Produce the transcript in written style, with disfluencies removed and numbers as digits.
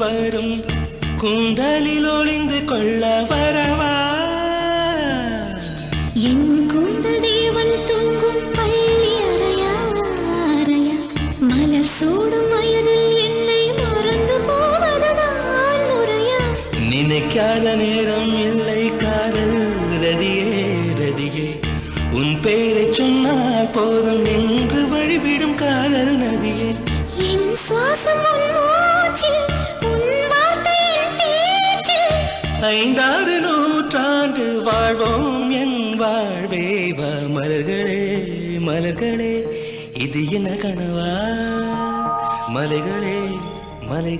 வரும் கூந்தலில் ஒளிந்து கொள்ள வரவா என் கூந்தல் தேவன் தூங்கும் பள்ளி அறையா அறையா மலர் சூடும் வயதில் என்னை மறந்து போவதுதான் முறையா நினைக்காத நேரம் இல்லை காதல் ரதியே ரதியே உன் பேரை சொன்னால் போதும் நின்று வழிவிடும் காதல் நதியே என் சுவாசம் உன் மூச்சில் உன் வார்த்தையின் பேச்சில் 5-6 நூற்றாண்டு வாழ்வோம் என் வாழ்வே வா மலர்களே மலர்களே இது என்ன கனவா மலைகளே மலைகளே